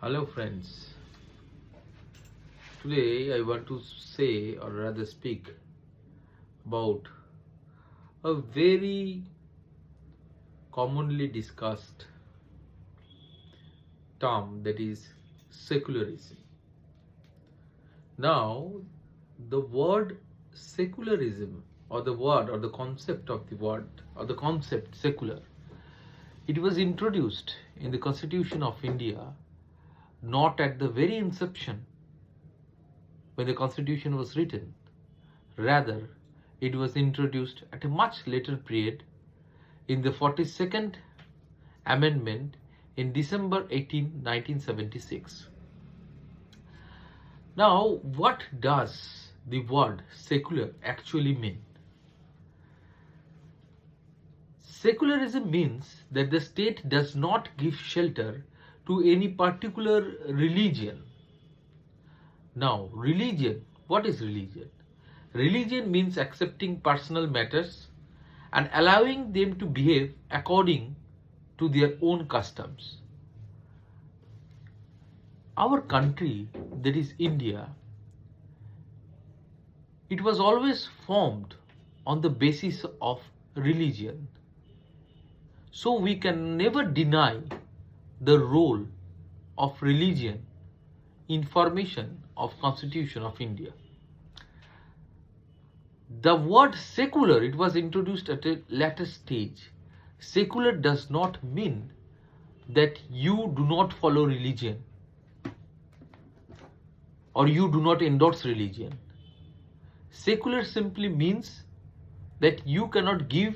Hello friends, today I want to say or rather speak about a very commonly discussed term, that is secularism. Now, the word secularism, or the word or the concept of the word or the concept secular, it was introduced in the Constitution of India not at the very inception when the Constitution was written. Rather, it was introduced at a much later period in the 42nd Amendment in December 1976. Now, what does the word secular actually mean? Secularism means that the state does not give shelter to any particular religion. Now, religion, what is religion? Religion means accepting personal matters and allowing them to behave according to their own customs. Our country, that is India, it was always formed on the basis of religion. So we can never deny the role of religion in formation of Constitution of India. The word secular, it was introduced at a later stage. Secular does not mean that you do not follow religion or you do not endorse religion. Secular simply means that you cannot give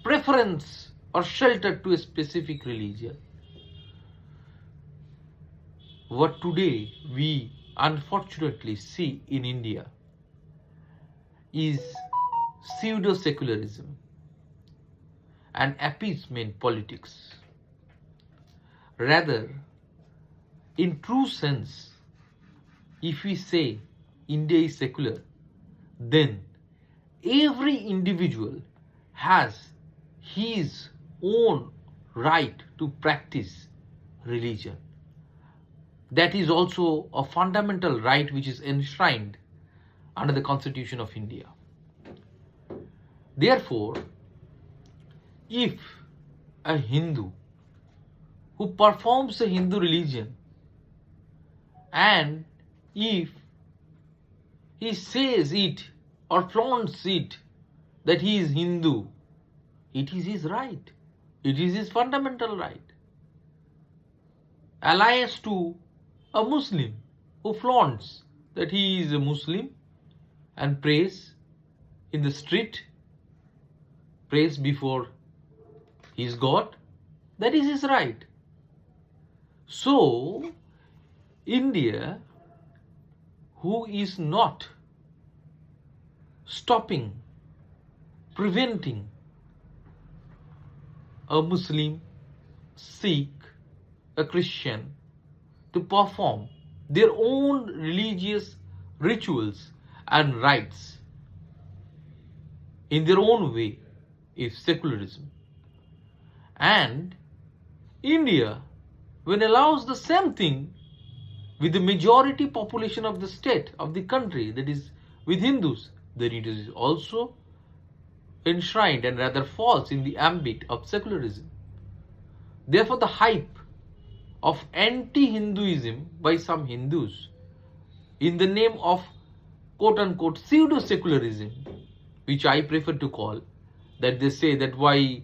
preference or shelter to a specific religion. What today we unfortunately see in India is pseudo-secularism and appeasement politics. Rather, in true sense, if we say India is secular, then every individual has his own right to practice religion. That is also a fundamental right which is enshrined under the Constitution of India. Therefore, if a Hindu who performs the Hindu religion and if he says it or flaunts it that he is Hindu, it is his right. It is his fundamental right. Alliance to a Muslim who flaunts that he is a Muslim and prays in the street, prays before his God, that is his right. So, India, who is not stopping, preventing a Muslim, Sikh, a Christian to perform their own religious rituals and rites in their own way, is secularism. And India, when allows the same thing with the majority population of the state, of the country, that is with Hindus, then it is also enshrined and rather falls in the ambit of secularism. Therefore, the hype of anti-Hinduism by some Hindus in the name of quote-unquote pseudo-secularism, which I prefer to call, that they say that why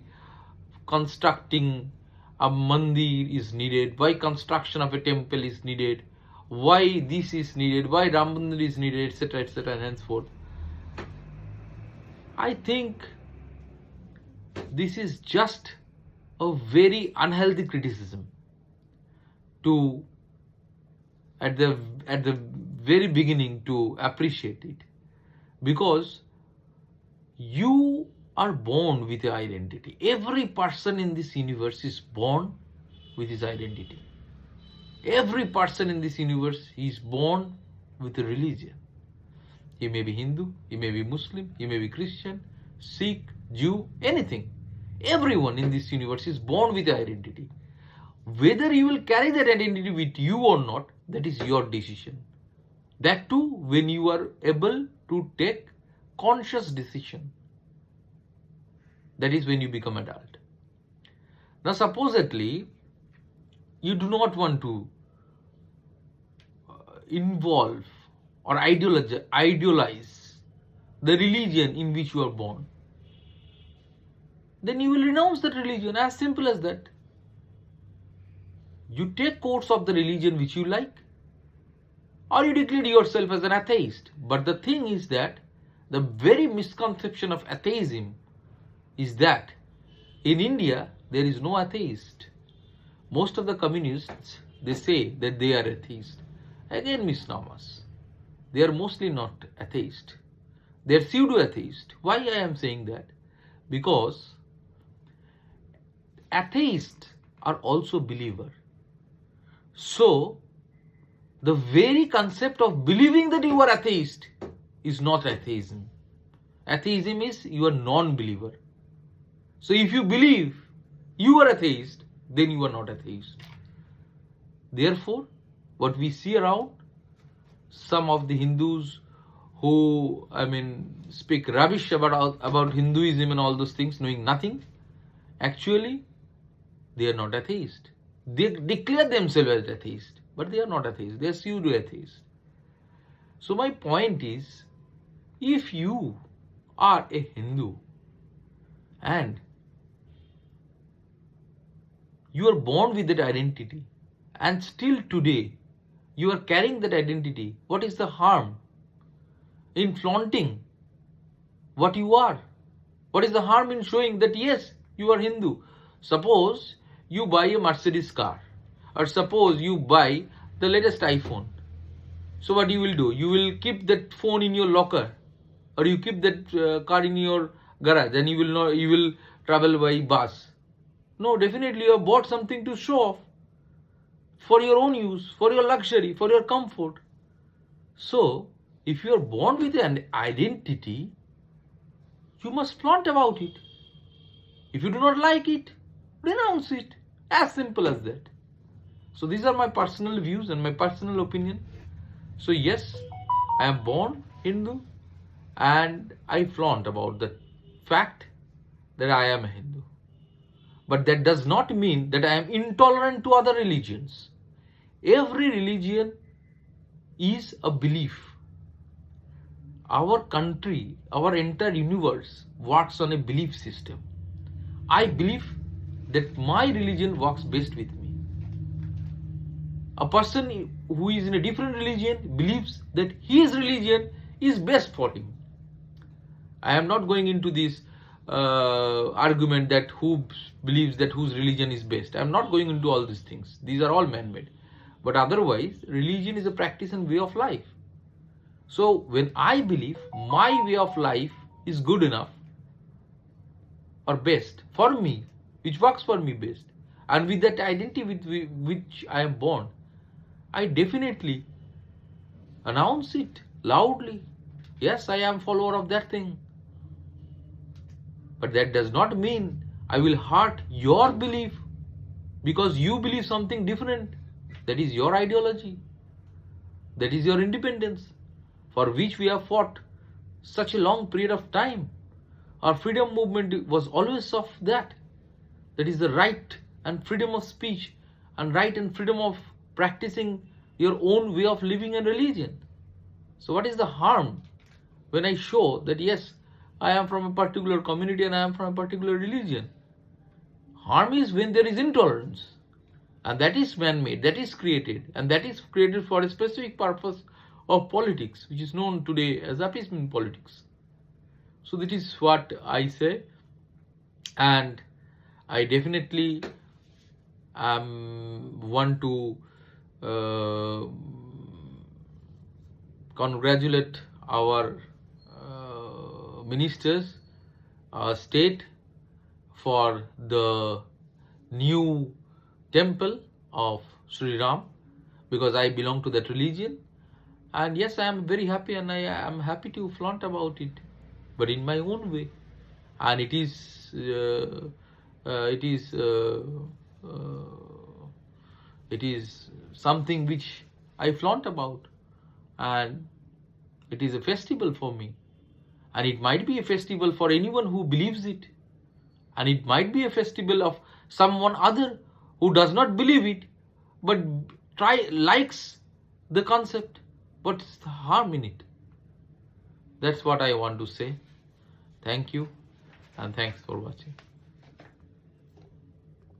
constructing a mandir is needed, why construction of a temple is needed, why this is needed, why Ram Mandir is needed, etc., etc., and henceforth. I think this is just a very unhealthy criticism to at the very beginning to appreciate it, because you are born with an identity. Every person in this universe is born with his identity. Every person in this universe is born with a religion. He may be Hindu, he may be Muslim, he may be Christian, Sikh, Jew, anything. Everyone in this universe is born with an identity. Whether you will carry that identity with you or not, that is your decision. That too, when you are able to take conscious decision. That is when you become adult. Now, supposedly, you do not want to involve or idealize the religion in which you are born, then you will renounce that religion. As simple as that. You take course of the religion which you like, or you declare yourself as an atheist. But the thing is that the very misconception of atheism is that in India there is no atheist. Most of the communists, they say that they are atheist. Again, misnomers. They are mostly not atheist. They are pseudo-atheist. Why I am saying that? Because atheists are also believer. So, the very concept of believing that you are atheist is not atheism. Atheism is you are non-believer. So, if you believe you are atheist, then you are not atheist. Therefore, what we see around, some of the Hindus who, speak rubbish about Hinduism and all those things, knowing nothing, actually, they are not atheist. They declare themselves as atheist, but they are not atheist. They are pseudo-atheist. So my point is, if you are a Hindu and you are born with that identity and still today you are carrying that identity, what is the harm in flaunting what you are? What is the harm in showing that yes, you are Hindu? Suppose you buy a Mercedes car, or suppose you buy the latest iPhone. So what you will do? You will keep that phone in your locker, or you keep that car in your garage, and you will travel by bus. No, definitely you have bought something to show off for your own use, for your luxury, for your comfort. So if you are born with an identity, you must flaunt about it. If you do not like it, renounce it. As simple as that. So these are my personal views and my personal opinion. So yes, I am born Hindu and I flaunt about the fact that I am a Hindu. But that does not mean that I am intolerant to other religions. Every religion is a belief. Our country, our entire universe works on a belief system. I believe that my religion works best with me. A person who is in a different religion believes that his religion is best for him. I am not going into this argument that who believes that whose religion is best. I am not going into all these things. These are all man-made. But otherwise, religion is a practice and way of life. So when I believe my way of life is good enough or best for me, which works for me best, and with that identity with which I am born, I definitely announce it loudly. Yes, I am follower of that thing. But that does not mean I will hurt your belief because you believe something different. That is your ideology. That is your independence, for which we have fought such a long period of time. Our freedom movement was always of that. That is the right and freedom of speech and right and freedom of practicing your own way of living and religion. So what is the harm when I show that yes, I am from a particular community and I am from a particular religion? Harm is when there is intolerance, and that is man-made, that is created, and that is created for a specific purpose of politics, which is known today as appeasement politics. So that is what I say, and I definitely want to congratulate our ministers, our state, for the new temple of Sri Ram, because I belong to that religion. And yes, I am very happy, and I am happy to flaunt about it, but in my own way. And it is It is something which I flaunt about, and it is a festival for me. And it might be a festival for anyone who believes it, and it might be a festival of someone other who does not believe it but likes the concept. What's the harm in it? That's what I want to say. Thank you, and thanks for watching.